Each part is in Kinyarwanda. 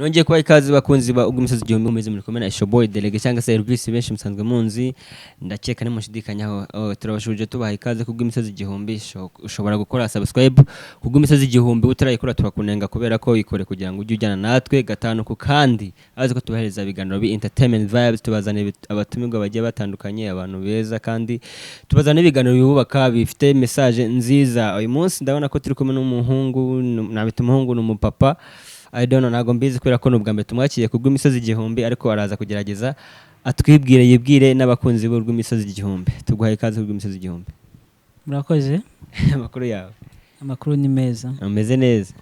nongeye kuba ikaze bakunzi ba ubw'imisozi igihumbi mumeze muri komena ishoboye delege cyangwa service benshi musanzwe munzi ndakeka nimushidikanyaho turabashuje tubaha ikaze kubw'imisozi igihumbi ushobora gukora subscribe kubw'imisozi igihumbi utarayikora turakunenga kubera ko ikore kugira ngo ujye ujyana natwe gatanu ku kandi azi ko tubahereza ibiganiro bi entertainment vibes tubazana abatumirwa bagiye batandukanye abantu beza kandi tubazana ibiganiro bibubaka bifite message nziza uyu munsi ndabona ko turi kumwe n'umuhungu nabita umuhungu n'umupapa I don't know nago mbizi kwera ko nubwa mbere tumwakiye kubw'imisozi igihumbi ariko araza kugerageza atwibwire yibwire n'abakunzi b'urw'imisozi igihumbi tuguhaye ikaze kubw'imisozi igihumbi murakoze amakuru yawe amakuru ni meza ameze neza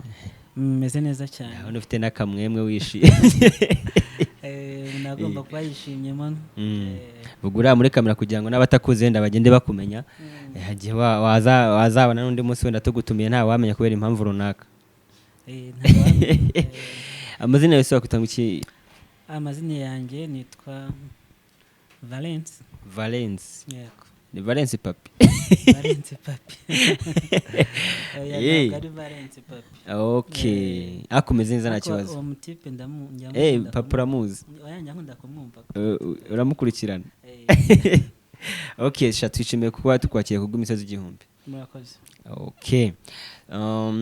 meze neza cyane aho ufite nakamwemwe wishi nagomba kuba yishimye man bugura muri kamera kugira ngo n'abatakuze ndabagende bakumenya hagiye wazabana n'undi munsi wenda tugutumiye nta wamenya kubera impamvu runaka amazina yose wakutanga iki amazina yanjye nitwa Valence yego ni Valence papi Valence papi ari Valence papi okay akomeze neza nta kibazo uwo mutipe ndamujya papa uramuzi oyanja nkunda kumwumva uramukurikirana okay twishimiye kuba tukwakiye kubw'imisozi igihumbi murakoze okay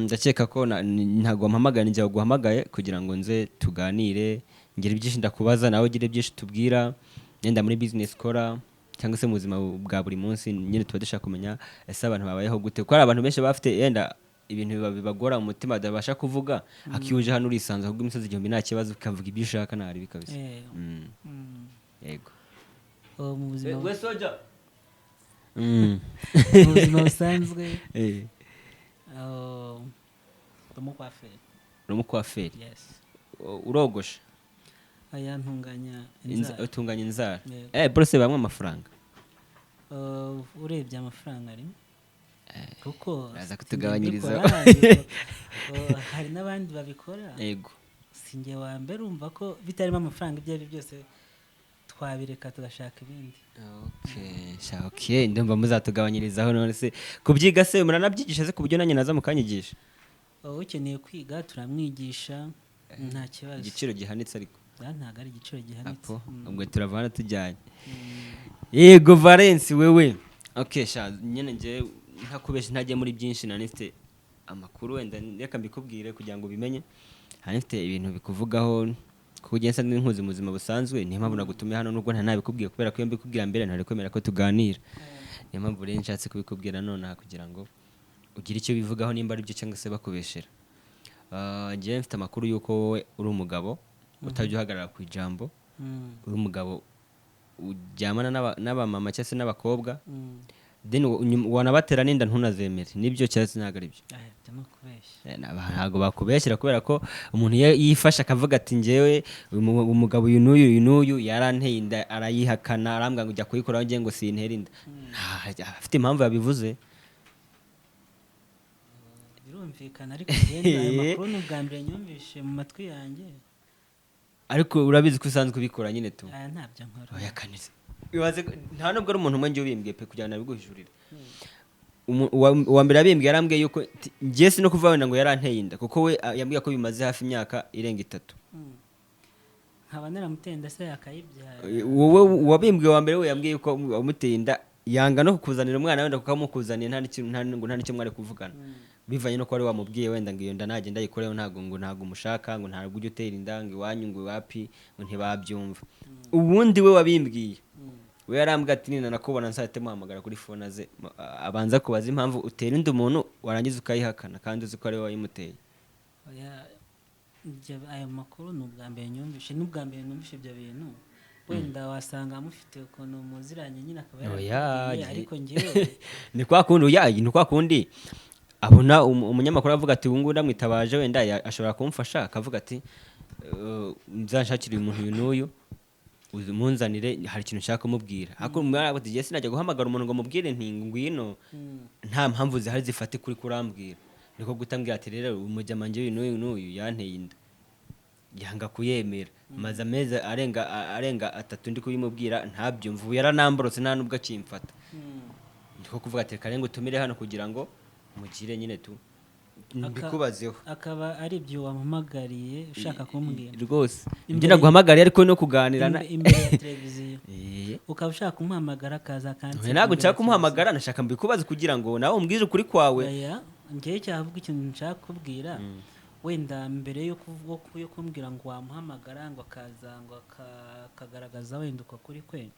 ndakeka ko ntago mpamagara njya guhamagaye kugira ngo nze tuganire ngire byinshi ndakubaza nawe ugire byinshi tubwira nenda muri business kora cyangwa se mu buzima bwa buri munsi nyine tuba dushaka kumenya ese abantu babayeho gute ko ari abantu benshi bafite yenda ibintu bibagora mu mutima badabasha kuvuga akiyuje hano urisanzwe kubw'imisozi igihumbi nta kibazo ukavuga ibyo ushaka ntari bikabise yego mu buzima we soja mu buzima busanzwe umukwaferi urogosha aya ntunganya utunganya inzara bose bamwe amafaranga urebye amafaranga ari kuko aza kutugabanyiriza hari n'abandi babikora yego singe wa mbere umva ko bitarimo amafaranga ibyo ari byose twabireka tugashaka ibindi okay ndumva muzatugabanyirizaho none se kubyiga se muranabyigisha se ku buryo nanjye naza mukanyigisha ukeneye kwiga turamwigisha nta kibazo igiciro gihanitse ariko ntago ari igiciro gihanitse ubwo turavana tujyanye yego Valence wewe okay nyene nje ntakubeshe ntajye muri byinshi nanifite amakuru wenda reka mbikubwire kugira ngo bimenye hanifite ibintu bikuvugaho kugenza n'inkuzi mu buzima busanzwe niyo mpamvu nagutumiye hano nubwo nta nabikubwiye kubera ko iyo mbikubwira mbere ntari kwemera ko tuganira niyo mpamvu rero nshatse kubikubwira none kugira ngo ugire icyo bivugaho nimba ari byo cyangwa se bakubeshera ngiye mfite amakuru yuko wowe uri umugabo utajya uhagarara ku ijambo uri umugabo ujyamana n'abamama cyangwa se n'abakobwa then wanabatera n'inda ntunazemere nibyo cyangwa se ntabwo ari byo ntabwo bakubeshyira kubera ko umuntu yifasha akavuga ati njyewe umugabo uyu n'uyu yaranteye inda arayihakana arambwira ngo ujya kuyikoraho ngiye ngo sintere inda afite impamvu yabivuze birumvikana ariko aya makuru ni ubwa mbere nyumvishe mu matwi yanjye ariko urabizi ko usanzwe ubikora nyine tu ntabyo nkora oyakanise nta nubwo ari umuntu umwe ngiye ubimbwiye pe kugira ngo nabiguhishurire uwa mbere yabimbwiye yarambwiye yuko ngiye si no kuva wenda ngo yaranteye inda kuko we yambwiye ko bimaze hafi imyaka irenga 3 nkaba naramutenda se akayibyara wowe wabimbwiye wa mbere we yambwiye yuko wamuteye inda yanga no kukuzanira umwana wenda kuko amukuzaniye nta n'icyo mwari kuvugana bivanye no ko ari wamubwiye wenda ngo iyo nda nagenda yikoreho ntago umushaka ngo ntabwo ujye utera inda ngo iwanyu ngo wapi ngo ntibabyumva ubundi we wabimbwiye we yarambwiye ati nina nakubona nsahite muhamagara kuri phone aze abanza kubaza impamvu utera inda umuntu warangiza ukayihakana kandi uzi ko ari wowe wayimuteye ayo makuru ni ubwa mbere nyumvishe n'ubwa mbere numvishe ibyo bintu wenda wasanga amufite ukuntu muziranye nyine akaba yaragiye ariko ngewe ni kwa kundi abona umunyamakuru avuga ati ubu ngubu ndamwitabaje wenda ashobora kumfasha akavuga ati nzanshakire umuntu uyu n'uyu umunzanire hari ikintu nshaka kumubwira ariko mwaravuga ati sinajya guhamagara umuntu ngo mubwire nti ngwino nta mpamvu zihari zifate kuri kurambwira niko gutambwira ati rero umujyamanje uyu n'uyu yanteye inda yanga kuyemera maze ameze arenga 3 ndi kubimubwira ntabyumva yaranamborotse nta nubwo akimfata ndiko kuvuga ati karengo tumire hano kugira ngo mugire nyine tu mbikubazeho akaba ari ibyo wampamagariye ushaka kumbwira rwose ibyo naguhamagariye ariko no kuganirana imbere ya televiziyo ukaba ushaka kumuhamagara akaza akansi ntabwo nshaka kumuhamagara nashaka mbikubaze kugira ngo nawe umbwire ukuri kwawe njyewe cyavuga ikintu nshaka kubwira wenda mbere yo kumbwira ngo wamuhamagara ngo akaza ngo akagaragaza wenda uko kuri kwe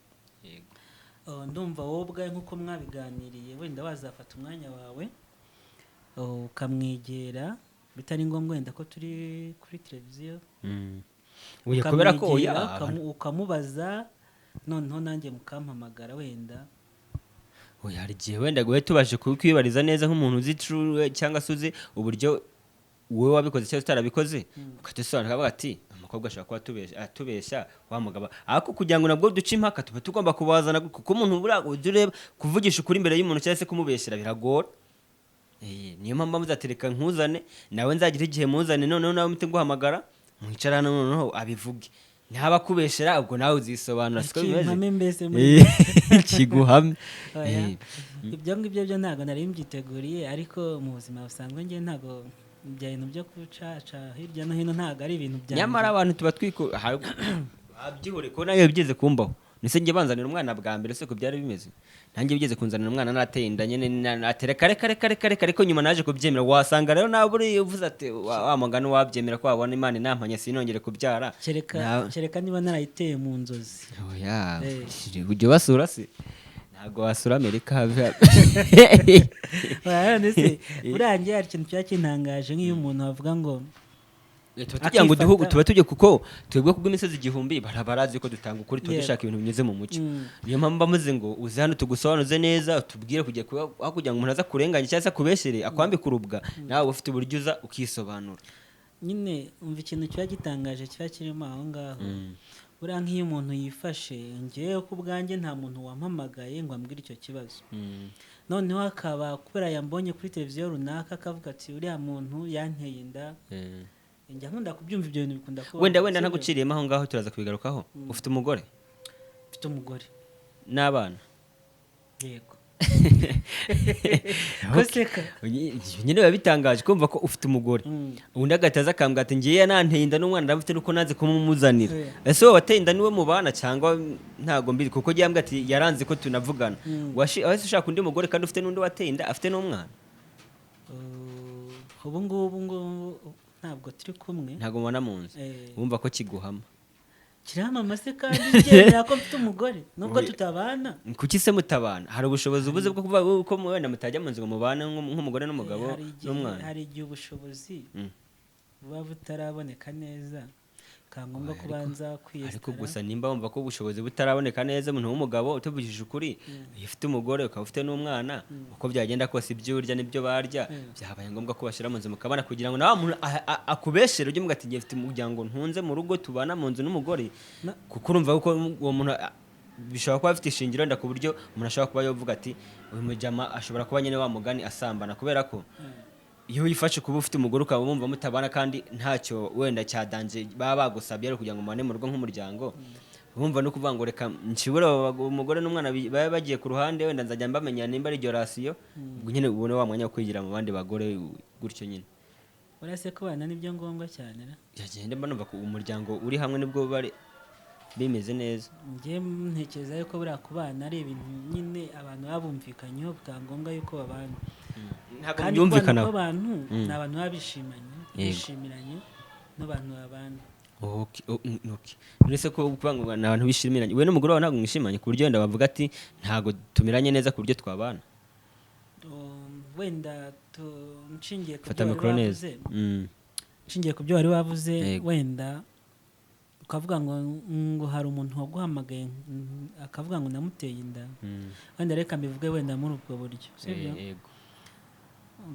ndumva wowe ubwawe nk'uko mwabiganiriye wenda wazafata umwanya wawe ukamwegera bitari ngombwa wenda ko turi kuri televiziyo kubera ko ukamubaza noneho nanjye mukampamagara wenda hari igihe wenda guhe tubashe kwibariza neza nk'umuntu uzi cyangwa se uzi uburyo wowe wabikoze cyangwa utarabikoze ukadusobanurira avuga ati umukobwa ashobora kuba atubeshya wa mugabo ariko kugira ngo nabwo duce impaka tuba tugomba kubazana kuko umuntu ureba kuvugisha ukuri imbere y'umuntu cyangwa se kumubeshyira biragora niyo mpamvu muzatereka nkuzane nawe nzagira igihe muzane noneho nawe muti guhamagara mwicarana noneho abivuge ntaba kubeshera ubwo nawe uzisobanura siko bimeze kiguhamye ibyo ngibyo byo ntabwo nari mbyiteguriye ariko mu buzima busanzwe njye ntabwo ibya bintu byo kucaca hirya no hino ntabwo ari ibintu byanjye nyamara abantu tuba wabyihore ko nawe bigeze kumbaho nise njye banzanira umwana bwa mbere se ko byari bimeze nanjye bigeze kunzanira umwana nateye inda nyene natereka reka ariko nyuma naje kubyemera wasanga rero nawe buri uvuze ati wa mugani wabyemera ko wabona Imana inampanye sinongere kubyara kereka niba narayiteye mu nzozi oya ujye basura se ntabwo wasura Amerika urangiye hari ikintu cyaba kintangaje nk'iyo umuntu avuga ngo tuba ngo duhugu tuba tujye kuko twebwe kubw'imisozi igihumbi barazi ko dutanga ukuri tuba dushaka ibintu binyuze mu mucyo niyo mpamvu bamuze ngo uze hano tugusobanuze neza tubwire kugira ngo umuntu aza kurenganya cyangwa se akubeshere akwambike urubwa nawe ufite uburyo uza ukisobanura nyine umva ikintu kiba gitangaje kiba kirimo aho ngaho buriya nk'iyo umuntu yifashe ngewe ku bwanjye nta muntu wampamagaye ngo ambwire icyo kibazo noneho akaba kubera yambonye kuri televiziyo runaka akavuga ati uriya muntu yanteye inda njya nkunda kubyumva ibyo bintu bikunda kuba wenda ntaguciriyemo aho ngaho turaza kubigarukaho ufite umugore mfite umugore n'abana yego nyine biba bitangaje kumva ko ufite umugore ubundi agahita akambwira ati ngiye nanteye inda n'umwana ndamufite nuko naze kumumuzanira ese wowe wateye inda niwe mubana cyangwa ntago mbizi kuko agiye ambwira ati yaranze ko tunavugana wese ushaka undi mugore kandi ufite n'undi wateye inda afite n'umwana ubu ngubu ntabwo turi kumwe ntabwo mubona mu nzu wumva ko kiguhama kirahama se kandi ngendera ko mfite umugore nubwo tutabana kuki se mutabana hari ubushobozi ubuze bwo kuvuga ko wenda mutajya mu nzu ngo mubane nk'umugore n'umugabo n'umwana hari igihe ubushobozi buba butaraboneka neza kangombwa kubanza kwiyesitara ariko gusa nimba wumva ko ubushobozi butaraboneka neza umuntu w'umugabo utuvugishije ukuri iyo ufite umugore ukaba ufite n'umwana uko byagenda kose ibyo urya n'ibyo barya byabaye ngombwa ko bashyira mu nzu mukabana kugira ngo nawe umuntu akubeshere ujye muga ati ngiye mfite umuryango ntunze mu rugo tubana mu nzu n'umugore kuko urumva ko uwo muntu bishobora kuba afite ishingiro wenda ku buryo umuntu ashobora kuba yavuga ati uyu mujama ashobora kuba nyine wa mugani asambana kubera ko iyo wifashe kuba ufite umugore ukaba wumva mutabana kandi ntacyo wenda cyadanje baba bagusabye kugira ngo mubane mu rugo nk'umuryango wumva no kuvuga ngo reka nshibure umugore n'umwana babe bagiye ku ruhande wenda nzajya mbamenya nimba ari iryo rasiyo ubwo nyine ubone wa mwanya wo kwigira mu bandi bagore gutyo nyine urase kubana nibyo ngombwa cyane yagenda mba numva ko umuryango uri hamwe nibwo bari bimeze neza njye ntekereza yuko buriya kubana ari ibintu nyine abantu babumvikanyeho bwa ngombwa yuko babana ntabwo byumvikana abantu ni abantu baba bishimiranye n'abantu babana uretse ko kuvuga ngo ni abantu bishimiranye we n'umugore wawe ntabwo mwishimanye ku buryo wenda bavuga ati ntabwo tumiranye neza ku buryo twabana wenda nshingiye ku byo wari wavuze wenda ukavuga ngo hari umuntu waguhamagaye akavuga ngo namuteye inda wenda reka mbivuge wenda muri ubwo buryo sibyo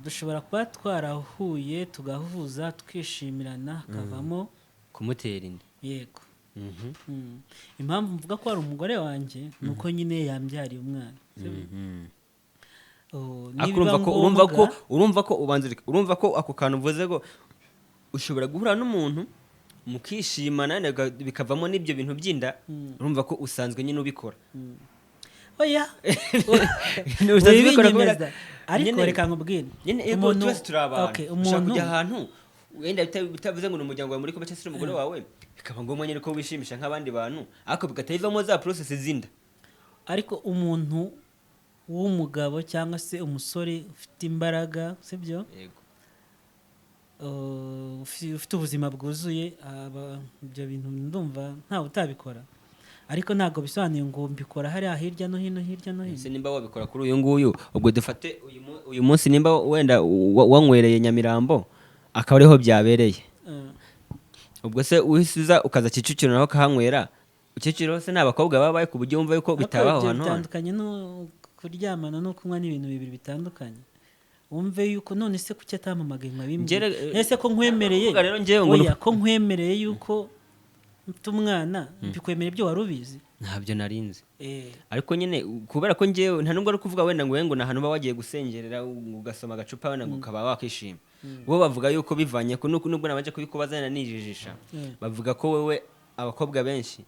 dushobora kuba twarahuye tugahuza tukishimirana hakavamo kumutera inda yego impamvu mvuga ko hari umugore wanjye ni uko nyine yambyariye umwana urumva ko ako kantu uvuze ngo ushobora guhura n'umuntu mukishimana bikavamo n'ibyo bintu by'inda urumva ko usanzwe nyine ubikora oya Utazibikora kubera wibinyemeza ariko nyine- reka nkubwire nyine ego umuntu twese turi abantu okay, ushaka umuntu kujya ahantu wenda bitavuze ngo ni umuryango wawe muri kumwe cyangwa se umugore wawe bikaba ngombwa nyine ko wishimisha nk'abandi bantu ariko bigatavamo za process zinda ariko umuntu w'umugabo cyangwa se umusore ufite imbaraga sibyo yego ufite ubuzima bwuzuye ibyo bintu ndumva ntawe utabikora ariko ntabwo bisobanuye ngo mbikora hariya hirya no hino ese nimba wabikora kuri uyu nguyu ubwo dufate uyu munsi nimba wenda wanywereye Nyamirambo akaba ariho byabereye ubwo se uhisuza ukaza Kicukiro naho kahanywera Kicukiro se n'abakobwa babaye ku buryo wumva yuko bitabaho hano bitandukanye no kuryamana no kunywa n'ibintu bibiri bitandukanye wumve yuko none se kuki atampamagaye nkabimbwira ese ko nkwemereye oya ko nkwemereye yuko mfite umwana mbikwemereye ibyo wari ubizi ntabyo narinzi ariko nyine kubera ko ngewe nta nubwo ari kuvuga wenda ngo nahantu uba wagiye gusengerera ugasoma agacupa wenda ngo ukaba wakishima bo bavuga yuko bivanye ko nubwo nabanje kubikubaza nanijijisha bavuga ko wewe abakobwa benshi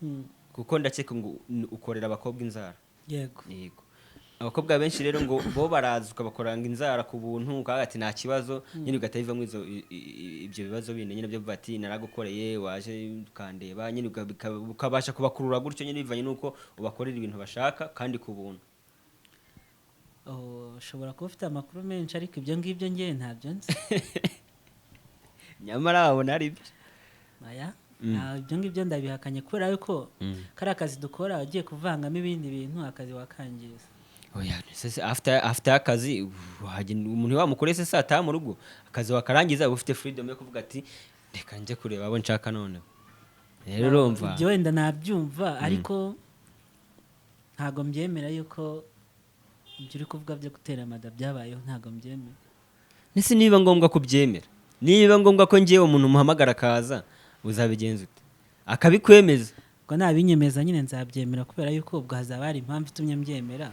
kuko ndakeka ngo ukorera abakobwa inzara yego abakobwa benshi rero ngo bo baraza ukabakoranga inzara ku buntu ukavuga ati nta kibazo nyine ugahita bivamo ibyo bibazo bindi nyine byo bati naragukoreye waje ukandeba nyine ukabasha kubakurura gutyo nyine bivanye n'uko ubakorera ibintu bashaka kandi ku buntu ushobora kuba ufite amakuru menshi ariko ibyo ngibyo ngewe ntabyo nzi nyamara wabona ari byo ibyo ngibyo ndabihakanye kubera yuko kari akazi dukora ugiye kuvangamo ibindi bintu akazi wakangiza afite akazi umuntu wamukoreye se saa tanu mu rugo akazi wakarangiza uba ufite freedom yo kuvuga ati reka njye kureba abo nshaka noneho rero urumva ibyo wenda nabyumva ariko ntabwo mbyemera yuko ibyo uri kuvuga byo gutera amada byabayeho ntabwo mbyemera nese niba ngombwa kubyemera niba ngombwa ko ngewe umuntu umuhamagara akaza uzabigenza ute akabikwemeza ubwo nabinyemeza nyine nzabyemera kubera yuko ubwo hazaba hari impamvu itumye mbyemera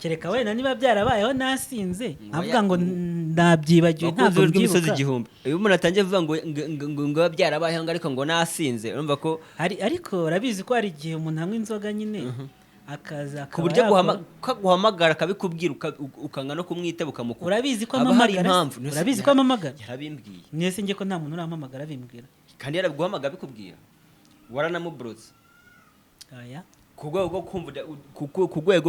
kereka wenda niba byarabayeho nasinze avuga ngo ndabyibagiwe ntabwo mbyibuka iyo umuntu atangiye avuga ngo byarabayeho ariko ngo nasinze urumva ko ariko urabizi ko hari igihe umuntu anywa inzoga nyine akaza ku buryo guhamagara akabikubwira ukanga no kumwitaba ukamukura urabizi ko amamagara urabizi ko amamagara yarabimbwiye mwese nge ko nta muntu urampamagara bimbwira kandi yaraguhamagara bikubwira waranamubrotse aya ku rwego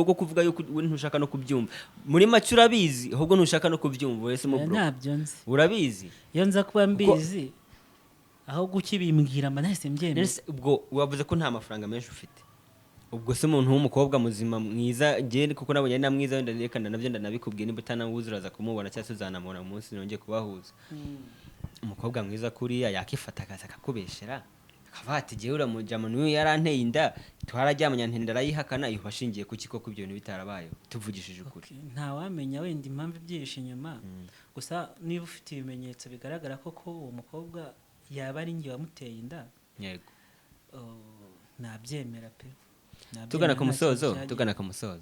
rwo kuvuga yuko ntushaka no kubyumva muri make urabizi ahubwo ntushaka no kubyumva wese mu bro ntabyo nzi urabizi iyo nza kuba mbizi aho gukibimbwira mba nahise mbyemera ubwo wavuze ko nta mafaranga menshi ufite ubwo se umuntu w'umukobwa muzima mwiza ngende kuko nabonye ari na mwiza wenda nerekana nabyo ndanabikubwiye nimba utanawuzi uraza kumubona cyangwa se uzanamubona umunsi nongeye kubahuza umukobwa mwiza kuriya yakifata akaza akakubeshera akavuga ati jyewe uramujama n'uyu yaranteye inda twararyamanya ntenda arayihakana iyo washingiye ku kiko ibyo bintu bitarabayeho tuvugishije ukuri ntawamenya wenda impamvu ibyihishe inyuma gusa niba ufite ibimenyetso bigaragara ko uwo mukobwa yaba ari njye wamuteye inda yego nabyemera pe tugana ku musozo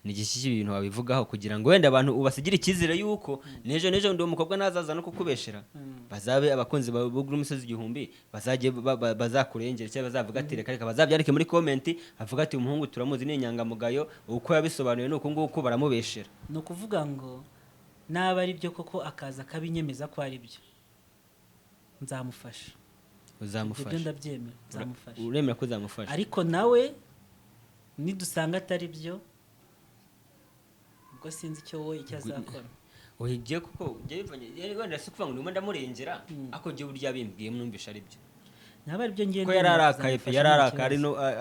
ni iki ibintu wabivugaho kugira ngo wenda abantu ubasigire icyizere yuko nejo ndi umukobwa nazaza no kukubeshera bazabe abakunzi ba imisozi igihumbi bazakurengera cyangwa bazavuga ati reka bazabyandike muri comment avuga ati umuhungu turamuzi ni inyangamugayo uko yabisobanuye nuko nguko baramubeshera no kuvuga ngo naba ari byo koko akaza kabinyemeza ko ari byo nzamufasha ibyo ndabyemera nzamufasha uremera ko uzamufasha ariko nawe nidusanga atari byo ubwo sinzi icyo wowe icyo azakora uhigiye kuko wenda si kuvuga ngo ndimo ndamurengera ako jye burya bimbwiye mwumvisha ari byo naba ari byo ngende ko yararakaye pe yararakaye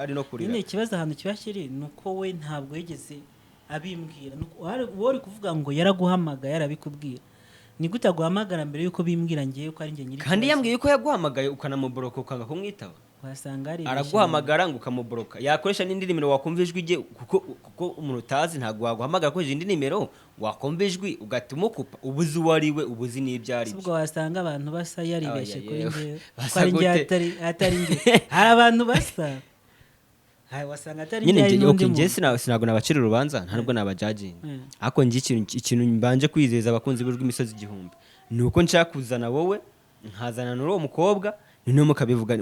ari no kurira ni ikibazo ahantu kiba kiri nuko we ntabwo yigeze abimbwira wari kuvuga ngo yaraguhamagaye yarabikubwira ni gute aguhamagara mbere yuko bimbwira ngiye ko ari njye nyiri kandi yambwiye ko yaguhamagaye ukanamuboroka ukanga kumwitaba wasanga ari araguhamagara ngo ukamuboroka yakoresha n'indi nimero wakumva ijwi rye kuko umuntu utazi ntabwo waguhamagara akoresheje indi nimero wakumva ijwi ugahita umukupa ubuzi uwo ari we ubuzi n'ibyo ari byo ubwo wasanga abantu basa yaribeshye kuri njyewe ko ari njye atari njye hari abantu basa wasanga atari njye ari n'undi muntu sinabwo nabacira urubanza ntabwo nabajajinga ariko njye ikintu mbanje kwizeza abakunzi b'imisozi igihumbi ni uko nshaka kuzana wowe nkazana n'uwo mukobwa noneho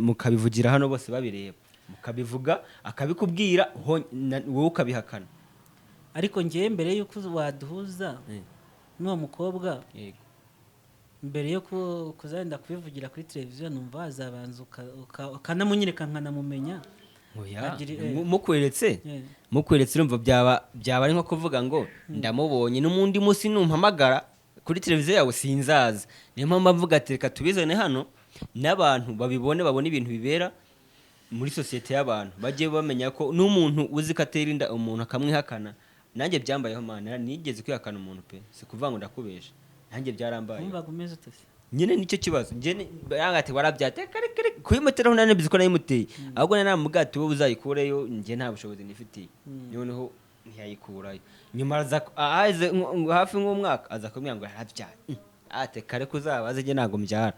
mukabivugira hano bose babireba mukabivuga akabikubwira wowe ukabihakana. ariko ngiye mbere yuko waduhuza n'uwo mukobwa mbere yo kuzagenda kubivugira kuri televiziyo numva wazabanza ukanamunyereka nkanamumenya. mukweretse urumva byaba ari nko kuvuga ngo ndamubonye n'umundi munsi numpamagara kuri televiziyo yawe sinzaza. Niyo mpamvu mvuga ati reka tubizane hano n'abantu babone ibintu bibera muri sosiyete y'abantu, bajye bamenya ko n'umuntu uzi ko atera inda umuntu akamwihakana. Nanjye byambayeho mana, nigeze kwihakana umuntu pe, si kuvuga ngo ndakubesha, nanjye byarambaye. Nyine nicyo kibazo njye ati warabyate kuyimuteraho nane biziko nayimuteye, ahubwo namubwati wowe uzayikureyo, njye nta bushobozi nifitiye. Noneho ntiyayikurayo, nyuma aze hafi nk'umwaka aza kumwira ngo yarabyaye, ate kare kuzabaze njye ntago mbyara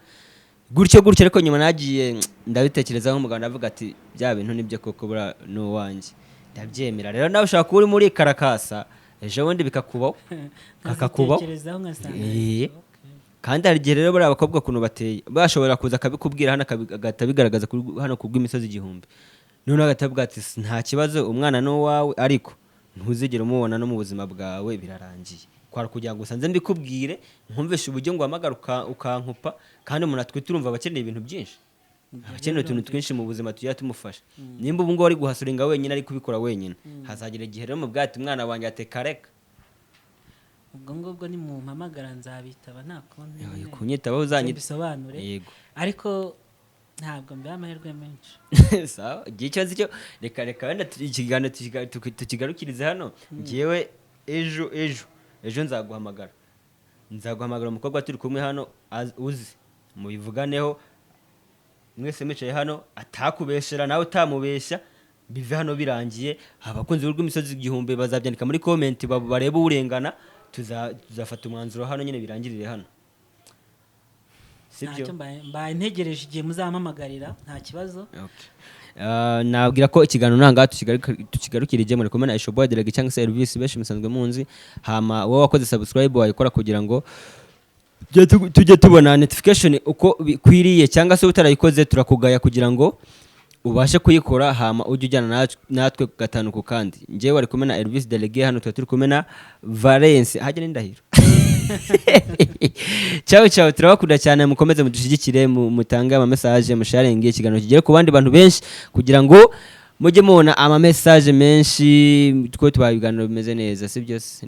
gutyo. Ariko nyuma nagiye ndabitekerezaho umugabo ndavuga ati bya bintu nibyo koko bura n'uwanjye, ndabyemera. Rero nawe ushaka uri muri karakasa ejo bundi bikakubaho kakakubaho. Kandi hari igihe rero bari abakobwa kuntu bateye bashobora kuza akabikubwira hano agahita bigaragaza hano kubw'imisozi igihumbi, none agatabwa ati nta kibazo umwana n'uwawe ariko ntuzigere umubona no mu buzima bwawe birarangiye. Kwara kugira ngo usanze mbikubwire nkumveshe uburyo ngo hamagara ukankupa, kandi umuntu atwite urumva abakeneye ibintu byinshi, abakeneye utuntu twinshi mu buzima tujya tumufasha. Nimba ubu ngubu ari guhasuringa wenyine ari kubikora wenyine, hazagira igihe rero mu bwati umwana wanjye atekareka ubwo ngubwo ni mu mpamagara nzabitaba nta konti kunyitabaho uzanyita bisobanure. Yego, ariko ntabwo mbe amahirwe menshi. sawa igihe cyo cyo reka wenda ikiganiro tukigarukirize hano. Ngewe ejo nzaguhamagara umukobwa turi kumwe hano uzi mubivuganeho mwese micaye hano, atakubeshera nawe utamubeshya, bive hano birangiye. Abakunzi b'imisozi igihumbi bazabyandika muri comment barebe urengana, tuzafata umwanzuro hano nyine birangirire hano, sibyo? Mbaye ntegereje igihe muzampamagarira nta kibazo. Nabwira ko ikiganiro nanga tukigarukirije muri kumena ishoboye direct cyangwa service benshi musanzwe munzi. Hama wowe wakoze subscribe wayikora kugira ngo tujye tubona notification uko bikwiriye, cyangwa se utarayikoze turakugaya kugira ngo ubashe kuyikora, hama ujye ujyana natwe gatanu ku kandi. Ngewe wari kumena Elvis Delege, hano turi kumena Valence hajya n'indahiro. Ciao turabakunda cyane, mukomeze mudushigikire, mutange ama message, musharinge ikiganiro kigere ku bandi bantu benshi kugira ngo mujye mubona ama message menshi, twe tubaye ibiganiro bimeze neza, si byose.